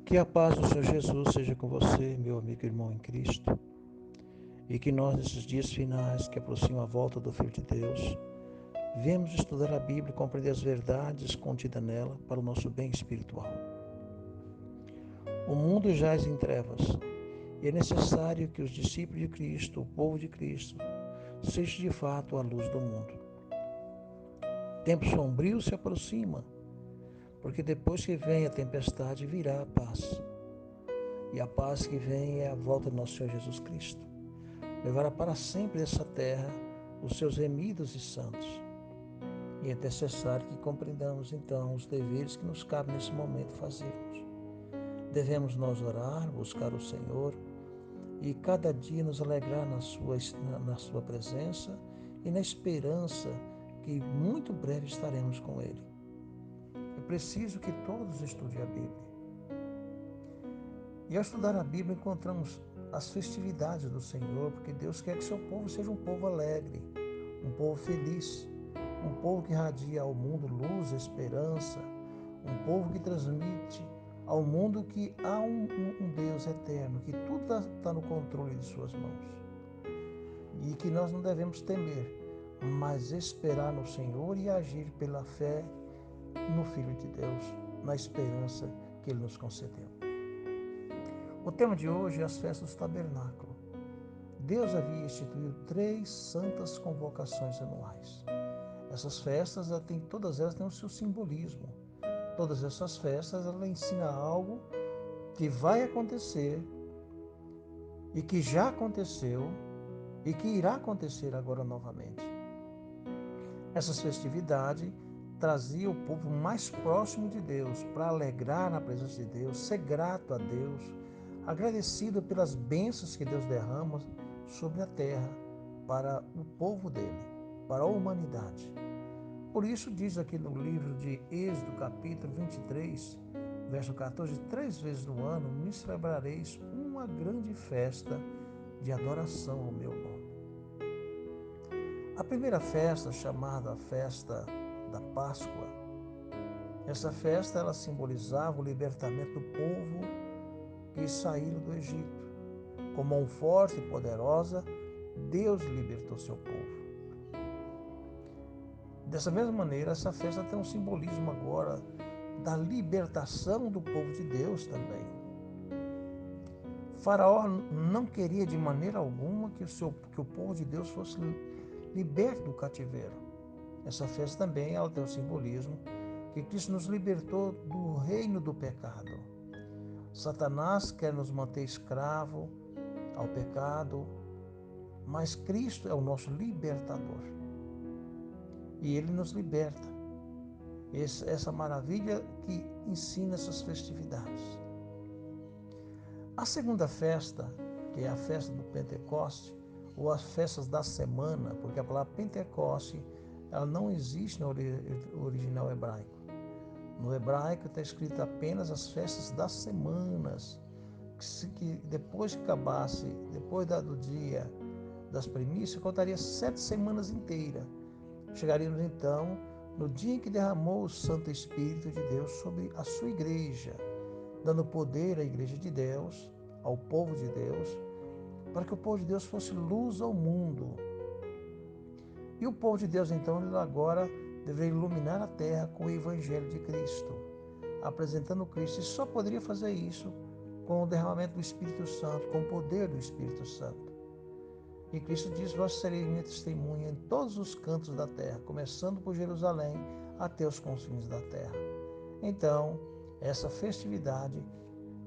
Que a paz do Senhor Jesus seja com você, meu amigo e irmão em Cristo, e que nós, nesses dias finais que aproximam a volta do Filho de Deus, venhamos estudar a Bíblia e compreender as verdades contidas nela para o nosso bem espiritual. O mundo jaz em trevas e é necessário que os discípulos de Cristo, o povo de Cristo, sejam de fato a luz do mundo. Tempo sombrio se aproxima, porque depois que vem a tempestade virá a paz. E a paz que vem é a volta do nosso Senhor Jesus Cristo. Levará para sempre dessa terra os seus remidos e santos. E é necessário que compreendamos então os deveres que nos cabe nesse momento fazermos. Devemos nós orar, buscar o Senhor e cada dia nos alegrar na sua presença e na esperança que muito breve estaremos com Ele. É preciso que todos estudem a Bíblia. E ao estudar a Bíblia encontramos as festividades do Senhor, porque Deus quer que seu povo seja um povo alegre, um povo feliz, um povo que irradia ao mundo luz, esperança, um povo que transmite ao mundo que há um Deus eterno, que tudo está no controle de suas mãos. E que nós não devemos temer, mas esperar no Senhor e agir pela fé no Filho de Deus, na esperança que Ele nos concedeu. O tema de hoje é as festas do tabernáculo. Deus havia instituído 3 santas convocações anuais. Essas festas, todas elas têm o seu simbolismo. Todas essas festas, ela ensina algo que vai acontecer e que já aconteceu e que irá acontecer agora novamente. Essas festividades traziam o povo mais próximo de Deus, para alegrar na presença de Deus, ser grato a Deus, agradecido pelas bênçãos que Deus derrama sobre a terra para o povo dele, para a humanidade. Por isso diz aqui no livro de Êxodo, capítulo 23, verso 14, 3 vezes no ano me celebrareis uma grande festa de adoração ao meu nome. A primeira festa, chamada a festa da Páscoa, essa festa ela simbolizava o libertamento do povo que saíram do Egito. Com mão forte e poderosa, Deus libertou seu povo. Dessa mesma maneira, essa festa tem um simbolismo agora da libertação do povo de Deus também. Faraó não queria de maneira alguma que o povo de Deus fosse liberto do cativeiro. Essa festa também ela tem o simbolismo que Cristo nos libertou do reino do pecado. Satanás quer nos manter escravo ao pecado, mas Cristo é o nosso libertador. E Ele nos liberta. Essa maravilha que ensina essas festividades. A segunda festa, que é a festa do Pentecoste, ou as festas da semana, porque a palavra Pentecoste ela não existe no original hebraico. No hebraico está escrito apenas as festas das semanas, que depois que acabasse, depois do dia das primícias, contaria 7 semanas inteiras. Chegaríamos então no dia em que derramou o Santo Espírito de Deus sobre a sua igreja, dando poder à igreja de Deus, ao povo de Deus, para que o povo de Deus fosse luz ao mundo. E o povo de Deus, então, ele agora deveria iluminar a terra com o Evangelho de Cristo, apresentando Cristo. E só poderia fazer isso com o derramamento do Espírito Santo, com o poder do Espírito Santo. E Cristo diz: vós sereis minha testemunha em todos os cantos da terra, começando por Jerusalém até os confins da terra. Então, essa festividade,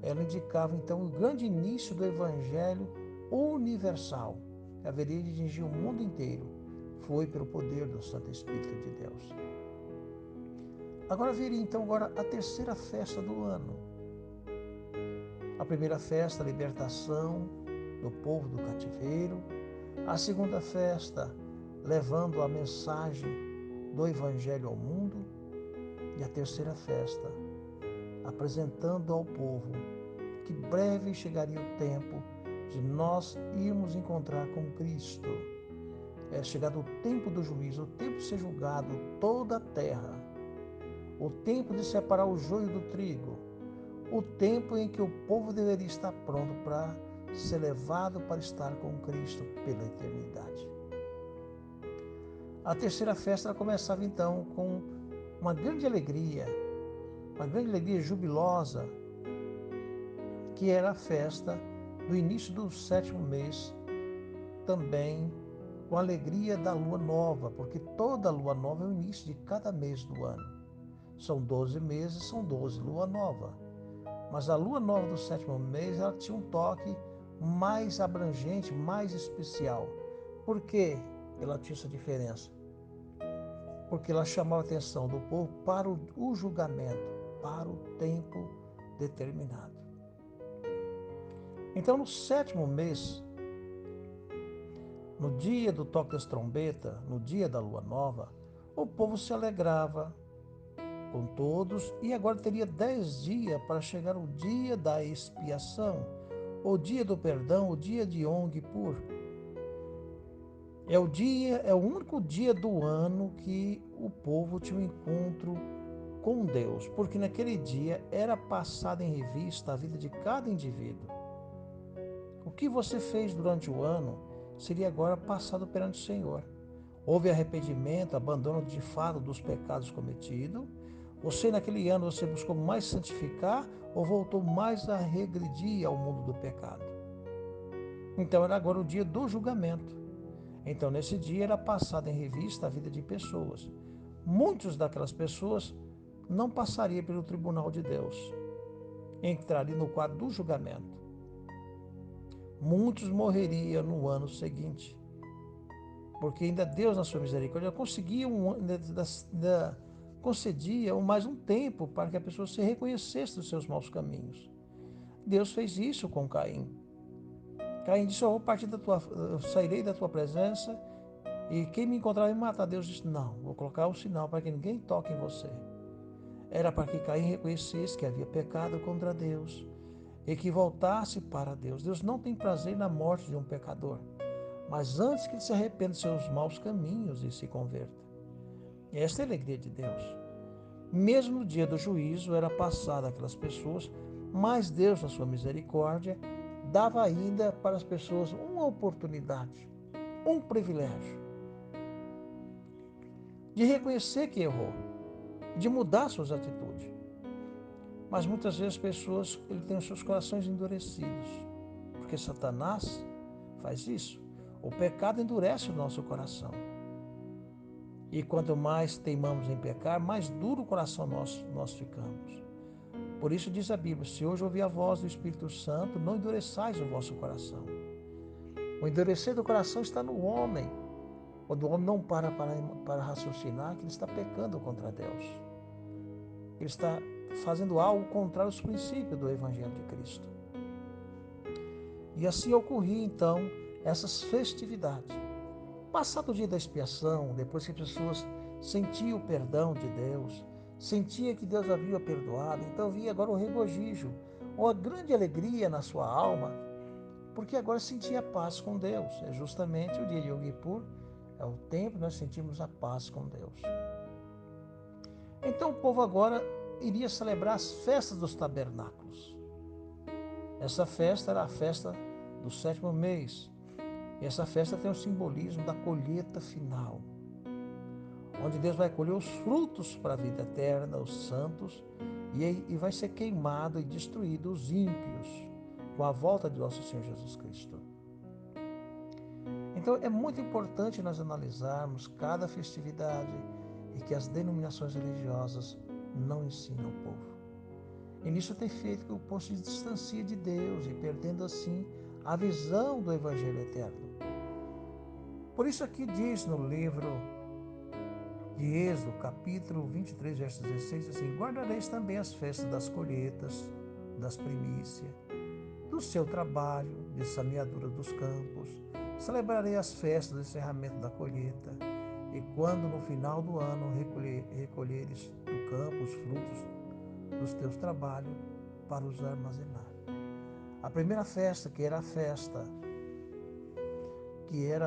ela indicava então o grande início do Evangelho universal, que haveria de atingir o mundo inteiro. Foi pelo poder do Santo Espírito de Deus. Agora viria então a terceira festa do ano. A primeira festa, a libertação do povo do cativeiro. A segunda festa, levando a mensagem do Evangelho ao mundo. E a terceira festa, apresentando ao povo que breve chegaria o tempo de nós irmos encontrar com Cristo. É chegado o tempo do juízo, o tempo de ser julgado toda a terra, o tempo de separar o joio do trigo, o tempo em que o povo deveria estar pronto para ser levado para estar com Cristo pela eternidade. A terceira festa começava então com uma grande alegria jubilosa, que era a festa do início do sétimo mês, também com a alegria da lua nova, porque toda lua nova é o início de cada mês do ano. São 12 meses, são 12 lua nova. Mas a lua nova do sétimo mês, ela tinha um toque mais abrangente, mais especial. Por que ela tinha essa diferença? Porque ela chamava a atenção do povo para o julgamento, para o tempo determinado. Então, no sétimo mês, no dia do toque das trombetas, no dia da lua nova, o povo se alegrava com todos e agora teria 10 dias para chegar o dia da expiação, o dia do perdão, o dia de Yom Kippur. É o único dia do ano que o povo tinha um encontro com Deus, porque naquele dia era passada em revista a vida de cada indivíduo. O que você fez durante o ano seria agora passado perante o Senhor. Houve arrependimento, abandono de fato dos pecados cometidos. Você naquele ano você buscou mais santificar ou voltou mais a regredir ao mundo do pecado? Então era agora o dia do julgamento. Então nesse dia era passada em revista a vida de pessoas. Muitas daquelas pessoas não passariam pelo tribunal de Deus, entrariam no quadro do julgamento. Muitos morreriam no ano seguinte, porque ainda Deus, na sua misericórdia, concedia mais um tempo para que a pessoa se reconhecesse dos seus maus caminhos. Deus fez isso com Caim. Caim disse: eu sairei da tua presença e quem me encontrar vai me matar. Deus disse: não, vou colocar um sinal para que ninguém toque em você. Era para que Caim reconhecesse que havia pecado contra Deus e que voltasse para Deus. Deus não tem prazer na morte de um pecador, mas antes que ele se arrependa dos seus maus caminhos e se converta. Esta é a alegria de Deus. Mesmo no dia do juízo era passada aquelas pessoas, mas Deus, na sua misericórdia, dava ainda para as pessoas uma oportunidade, um privilégio de reconhecer que errou, de mudar suas atitudes. Mas muitas vezes as pessoas têm os seus corações endurecidos, porque Satanás faz isso. O pecado endurece o nosso coração. E quanto mais teimamos em pecar, mais duro o coração nós ficamos. Por isso diz a Bíblia: se hoje ouvir a voz do Espírito Santo, não endureçais o vosso coração. O endurecer do coração está no homem, quando o homem não para raciocinar que ele está pecando contra Deus. Ele está fazendo algo contrário aos princípios do Evangelho de Cristo. E assim ocorria então essas festividades. Passado o dia da expiação, depois que as pessoas sentiam o perdão de Deus, sentia que Deus havia perdoado, então havia agora o regozijo, uma grande alegria na sua alma, porque agora sentia paz com Deus. É justamente o dia de Yom Kippur, é o tempo que nós sentimos a paz com Deus. Então o povo agora iria celebrar as festas dos tabernáculos. Essa festa era a festa do sétimo mês. E essa festa tem o simbolismo da colheita final, onde Deus vai colher os frutos para a vida eterna, os santos, e vai ser queimado e destruído os ímpios, com a volta de nosso Senhor Jesus Cristo. Então é muito importante nós analisarmos cada festividade e que as denominações religiosas não ensinam ao povo. E nisso tem feito que o povo se distancie de Deus e perdendo assim a visão do Evangelho eterno. Por isso aqui diz no livro de Êxodo, capítulo 23, verso 16, assim: guardareis também as festas das colheitas, das primícias, do seu trabalho, de semeadura dos campos. Celebrarei as festas do encerramento da colheita, e quando no final do ano recolheres do campo os frutos dos teus trabalhos para os armazenar. A primeira festa, que era a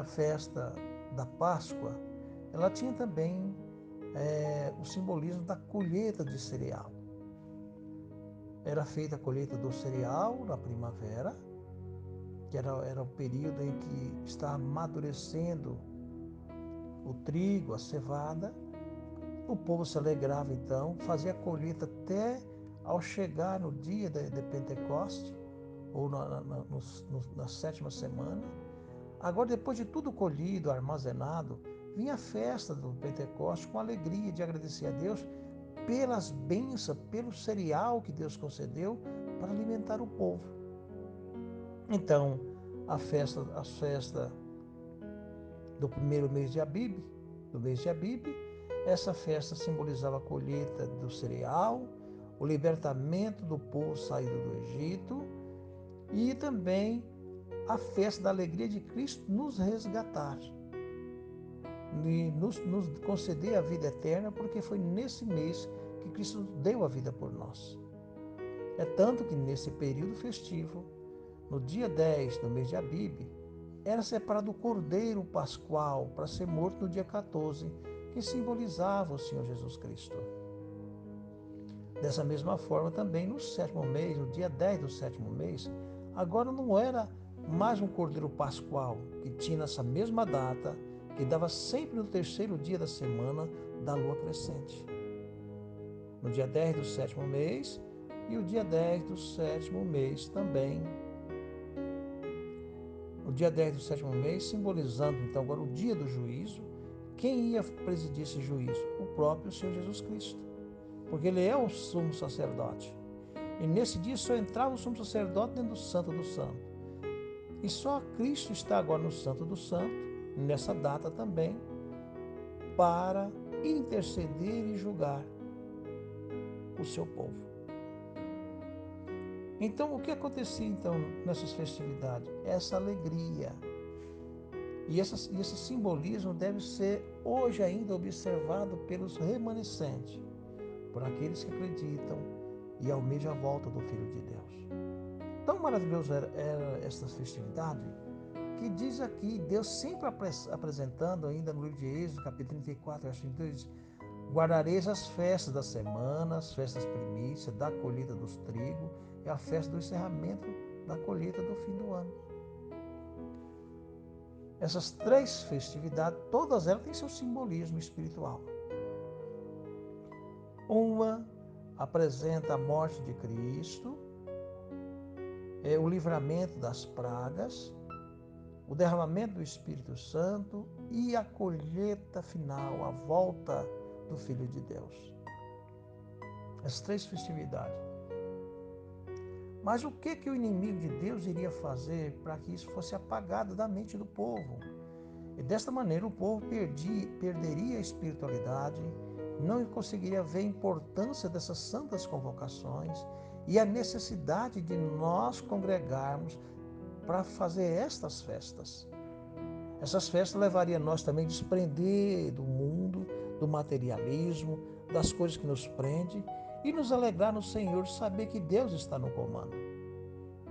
festa da Páscoa, ela tinha também o simbolismo da colheita de cereal. era feita a colheita do cereal na primavera, que era o período em que está amadurecendo o trigo, a cevada. O povo se alegrava então, fazia a colheita até ao chegar no dia de Pentecoste, ou na sétima semana. Agora, depois de tudo colhido, armazenado, vinha a festa do Pentecoste com alegria de agradecer a Deus pelas bênçãos, pelo cereal que Deus concedeu para alimentar o povo. Então, a festa do primeiro mês de Abibe, essa festa simbolizava a colheita do cereal, o libertamento do povo saído do Egito e também a festa da alegria de Cristo nos resgatar e nos conceder a vida eterna, porque foi nesse mês que Cristo deu a vida por nós. É tanto que nesse período festivo, no dia 10 do mês de Abibe, era separado o cordeiro pascual para ser morto no dia 14, que simbolizava o Senhor Jesus Cristo. Dessa mesma forma, também no sétimo mês, no dia 10 do sétimo mês, agora não era mais um cordeiro pascual, que tinha nessa mesma data, que dava sempre no terceiro dia da semana da lua crescente. No dia 10 do sétimo mês e o dia 10 do sétimo mês também. O dia 10 do sétimo mês, simbolizando então agora o dia do juízo. Quem ia presidir esse juízo? O próprio Senhor Jesus Cristo, porque Ele é o sumo sacerdote. E nesse dia só entrava o sumo sacerdote dentro do Santo do Santo. E só Cristo está agora no Santo do Santo, nessa data também, para interceder e julgar o seu povo. Então, o que acontecia então nessas festividades? Essa alegria. E esse simbolismo deve ser hoje ainda observado pelos remanescentes, por aqueles que acreditam e almejam a volta do Filho de Deus. Tão maravilhoso era esta festividade, que diz aqui, Deus sempre apresentando ainda no livro de Êxodo, capítulo 34, verso 22, guardareis as festas das semanas, as festas primícias, da colheita dos trigos e a festa do encerramento da colheita do fim do ano. Essas três festividades, todas elas têm seu simbolismo espiritual. Uma apresenta a morte de Cristo, o livramento das pragas, o derramamento do Espírito Santo e a colheita final, a volta do Filho de Deus. As três festividades. Mas o que o inimigo de Deus iria fazer para que isso fosse apagado da mente do povo? E desta maneira o povo perderia a espiritualidade, não conseguiria ver a importância dessas santas convocações e a necessidade de nós congregarmos para fazer estas festas. Essas festas levariam nós também a desprender do mundo, do materialismo, das coisas que nos prendem, e nos alegrar no Senhor, saber que Deus está no comando.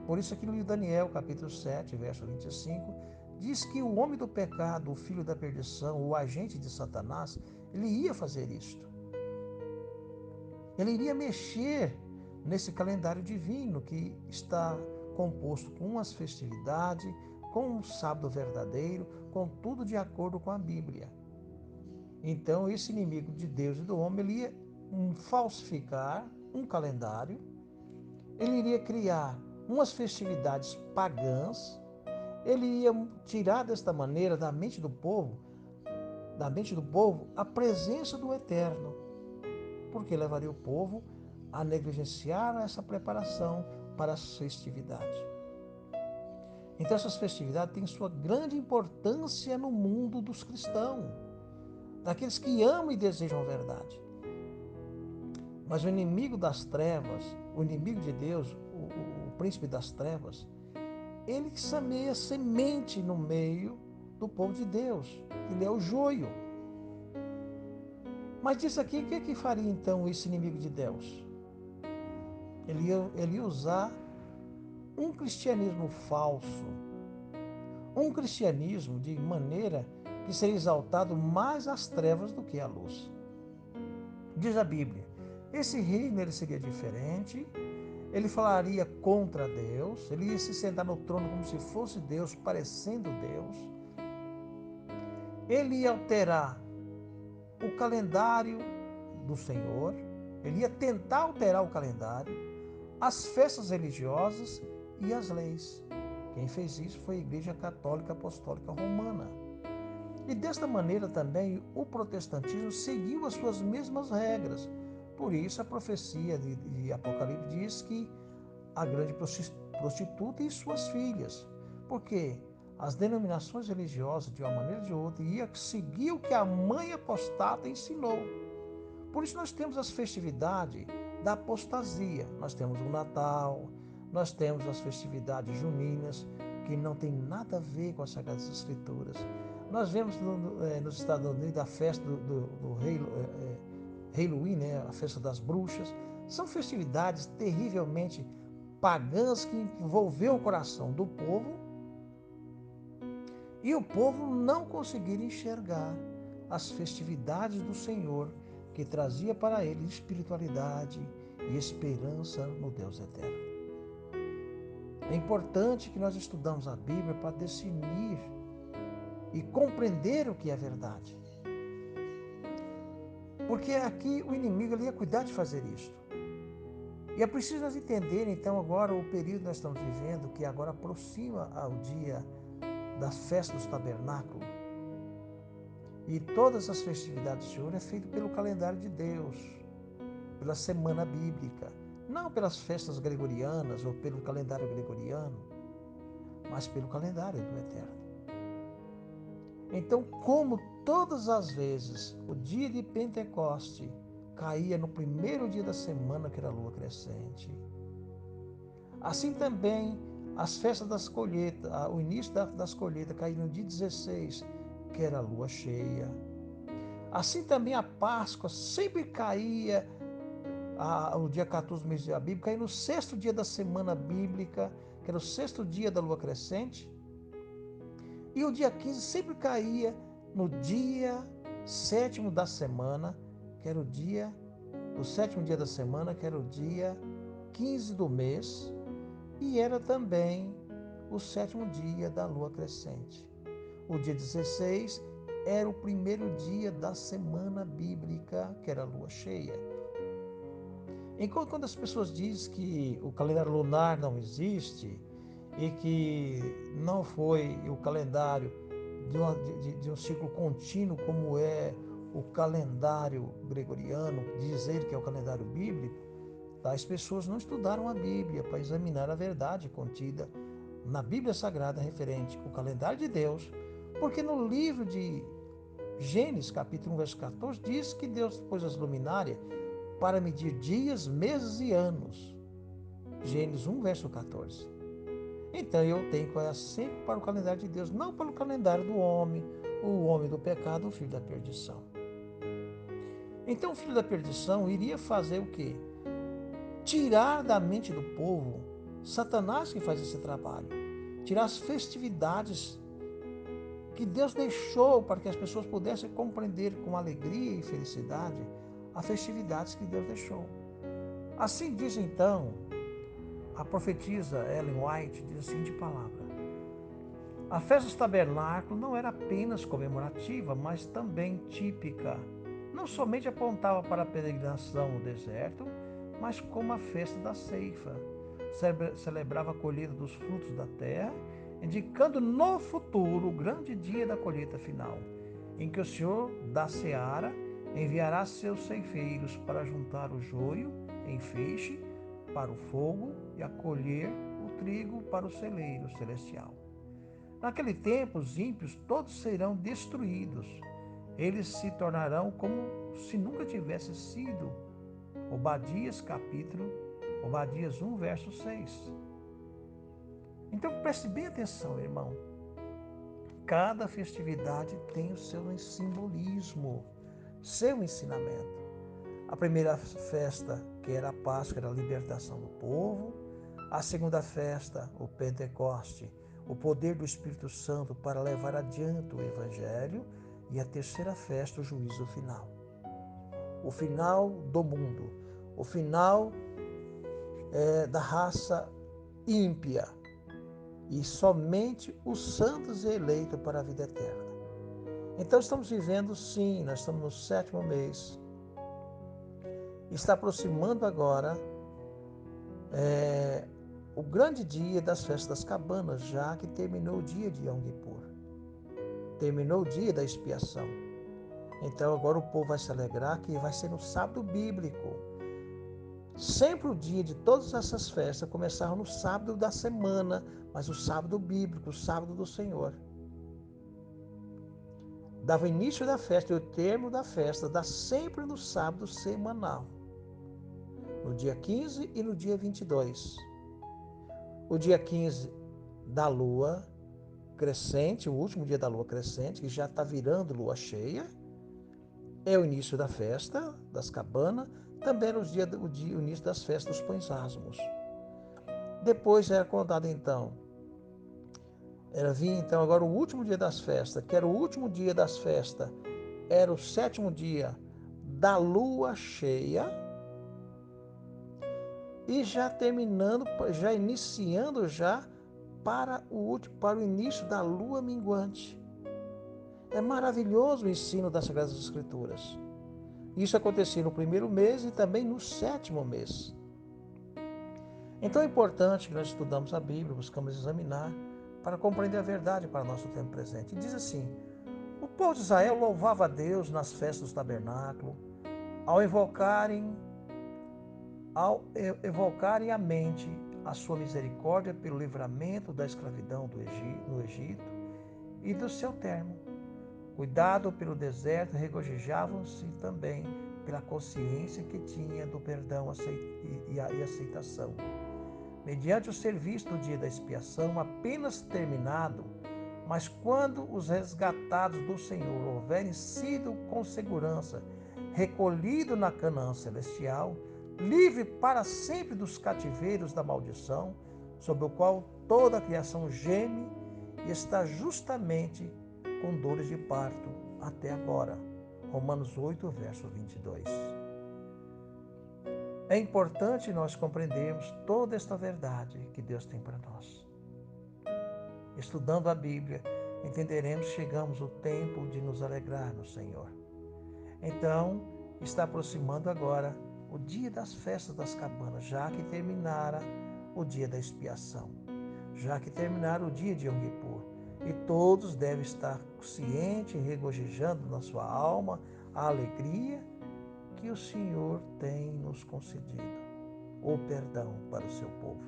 Por isso aqui no livro de Daniel, capítulo 7, verso 25, diz que o homem do pecado, o filho da perdição, o agente de Satanás, ele ia fazer isto. Ele iria mexer nesse calendário divino que está composto com as festividades, com um sábado verdadeiro, com tudo de acordo com a Bíblia. Então esse inimigo de Deus e do homem, ele ia falsificar um calendário, ele iria criar umas festividades pagãs, ele ia tirar desta maneira da mente do povo, a presença do Eterno, porque levaria o povo a negligenciar essa preparação para as festividades. Então essas festividades têm sua grande importância no mundo dos cristãos, daqueles que amam e desejam a verdade. Mas o inimigo das trevas, o inimigo de Deus, o príncipe das trevas, ele semeia semente no meio do povo de Deus. Ele é o joio. Mas diz aqui, o que faria então esse inimigo de Deus? Ele ia usar um cristianismo falso, um cristianismo de maneira que seria exaltado mais as trevas do que a luz. Diz a Bíblia, esse reino ele seria diferente, ele falaria contra Deus, ele ia se sentar no trono como se fosse Deus, parecendo Deus. Ele ia alterar o calendário do Senhor, ele ia tentar alterar o calendário, as festas religiosas e as leis. Quem fez isso foi a Igreja Católica Apostólica Romana. E desta maneira também o protestantismo seguiu as suas mesmas regras. Por isso a profecia de Apocalipse diz que a grande prostituta e suas filhas. Porque as denominações religiosas, de uma maneira ou de outra, iam seguir o que a mãe apostata ensinou. Por isso nós temos as festividades da apostasia. Nós temos o Natal, nós temos as festividades juninas, que não tem nada a ver com as Sagradas Escrituras. Nós vemos nos Estados Unidos a festa do Halloween, né? A festa das bruxas. São festividades terrivelmente pagãs que envolveu o coração do povo e o povo não conseguiria enxergar as festividades do Senhor, que trazia para ele espiritualidade e esperança no Deus eterno. É importante que nós estudamos a Bíblia para definir e compreender o que é verdade. Porque aqui o inimigo ele ia cuidar de fazer isto. E é preciso nós entender, então, agora o período que nós estamos vivendo, que agora aproxima ao dia da festa dos tabernáculos. E todas as festividades do Senhor é feito pelo calendário de Deus, pela semana bíblica, não pelas festas gregorianas ou pelo calendário gregoriano, mas pelo calendário do Eterno. Então, como todas as vezes o dia de Pentecoste caía no primeiro dia da semana, que era a lua crescente, assim também as festas das colheitas, o início das colheitas caía no dia 16, que era a lua cheia. Assim também a Páscoa sempre caía, o dia 14 do mês da Bíblia, caía no sexto dia da semana bíblica, que era o sexto dia da lua crescente. E o dia 15 sempre caía no dia sétimo da semana, que era o sétimo dia da semana, que era o dia 15 do mês, e era também o sétimo dia da lua crescente. O dia 16 era o primeiro dia da semana bíblica, que era a lua cheia. Enquanto quando as pessoas dizem que o calendário lunar não existe e que não foi o calendário de um ciclo contínuo como é o calendário gregoriano, dizer que é o calendário bíblico, as pessoas não estudaram a Bíblia para examinar a verdade contida na Bíblia Sagrada referente ao calendário de Deus, porque no livro de Gênesis, capítulo 1, verso 14, diz que Deus pôs as luminárias para medir dias, meses e anos. Gênesis 1, verso 14. Então eu tenho que olhar sempre para o calendário de Deus, não para o calendário do homem, o homem do pecado, o filho da perdição. Então o filho da perdição iria fazer o quê? Tirar da mente do povo, Satanás que faz esse trabalho, tirar as festividades que Deus deixou para que as pessoas pudessem compreender com alegria e felicidade as festividades que Deus deixou. Assim diz então a profetisa Ellen White, diz a seguinte palavra: a festa dos tabernáculos não era apenas comemorativa, mas também típica. Não somente apontava para a peregrinação no deserto, mas como a festa da ceifa. Celebrava a colheita dos frutos da terra, indicando no futuro o grande dia da colheita final, em que o Senhor da seara enviará seus ceifeiros para juntar o joio em feixe para o fogo e a colher o trigo para o celeiro celestial. Naquele tempo, os ímpios todos serão destruídos. Eles se tornarão como se nunca tivesse sido. Obadias 1, verso 6. Então preste bem atenção, irmão. Cada festividade tem o seu simbolismo, seu ensinamento. A primeira festa, que era a Páscoa, era a libertação do povo. A segunda festa, o Pentecoste, o poder do Espírito Santo para levar adiante o Evangelho. E a terceira festa, o juízo final. O final do mundo. O final da raça ímpia, e somente os santos é eleito para a vida eterna. Então estamos vivendo, sim, nós estamos no 7º mês. Está aproximando agora o grande dia das festas das cabanas, já que terminou o dia de Yom Kippur. Terminou o dia da expiação. Então agora o povo vai se alegrar que vai ser no sábado bíblico. Sempre o dia de todas essas festas começaram no sábado da semana, mas o sábado bíblico, o sábado do Senhor. Dava o início da festa e o termo da festa dá sempre no sábado semanal. No dia 15 e no dia 22. O dia 15 da lua crescente, o último dia da lua crescente, que já está virando lua cheia, é o início da festa das cabanas, também era o início das festas dos pães asmos. Depois era contado então, vinha então agora o último dia das festas, que era o último dia das festas, era o 7º dia da lua cheia, e já terminando, já iniciando já para o início da lua minguante. É maravilhoso o ensino das Sagradas Escrituras. Isso acontecia no 1º mês e também no 7º mês. Então é importante que nós estudamos a Bíblia, buscamos examinar para compreender a verdade para o nosso tempo presente. E diz assim: o povo de Israel louvava a Deus nas festas do tabernáculo, ao evocarem à mente a sua misericórdia pelo livramento da escravidão no Egito e do seu termo. Cuidado pelo deserto, regozijavam-se também pela consciência que tinha do perdão e aceitação. Mediante o serviço do dia da expiação apenas terminado, mas quando os resgatados do Senhor houverem sido com segurança recolhidos na Canaã celestial, livre para sempre dos cativeiros da maldição, sob o qual toda a criação geme e está justamente com dores de parto até agora. Romanos 8, verso 22. É importante nós compreendermos toda esta verdade que Deus tem para nós. Estudando a Bíblia, entenderemos que chegamos o tempo de nos alegrar no Senhor. Então, está aproximando agora o dia das festas das cabanas, já que terminara o dia da expiação, já que terminara o dia de Yom Kippur. E todos devem estar cientes e regozijando na sua alma a alegria que o Senhor tem nos concedido, o perdão para o seu povo.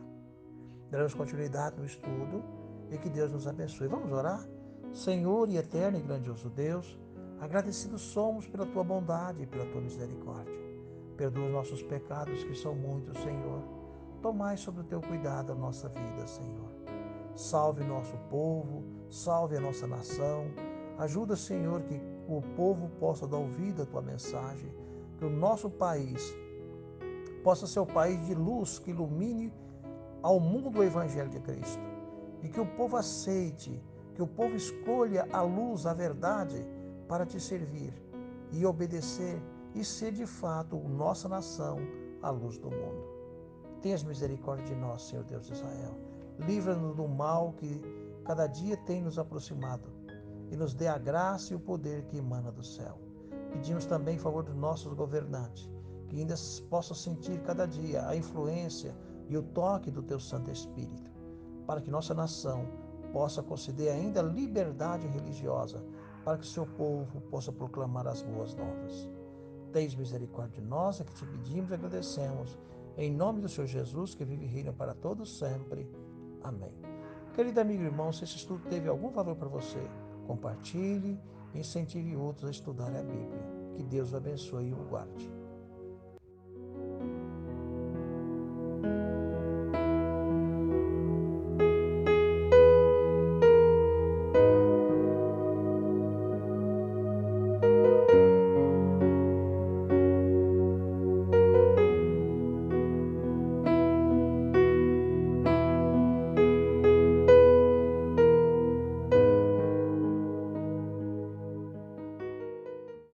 Daremos continuidade no estudo e que Deus nos abençoe. Vamos orar? Senhor e eterno e grandioso Deus, agradecidos somos pela tua bondade e pela tua misericórdia. Perdoa os nossos pecados, que são muitos, Senhor. Tomai sobre o teu cuidado a nossa vida, Senhor. Salve o nosso povo, salve a nossa nação. Ajuda, Senhor, que o povo possa dar ouvido à tua mensagem, que o nosso país possa ser o país de luz que ilumine ao mundo o Evangelho de Cristo. E que o povo aceite, que o povo escolha a luz, a verdade, para te servir e obedecer e ser de fato nossa nação a luz do mundo. Tenhas misericórdia de nós, Senhor Deus de Israel. Livra-nos do mal que cada dia tem nos aproximado e nos dê a graça e o poder que emana do céu. Pedimos também em favor dos nossos governantes, que ainda possam sentir cada dia a influência e o toque do teu Santo Espírito, para que nossa nação possa conceder ainda liberdade religiosa, para que o seu povo possa proclamar as boas novas. Tens misericórdia de nós, é que te pedimos e agradecemos, em nome do Senhor Jesus, que vive e reina para todos sempre. Amém. Querido amigo e irmão, se esse estudo teve algum valor para você, compartilhe e incentive outros a estudar a Bíblia. Que Deus o abençoe e o guarde.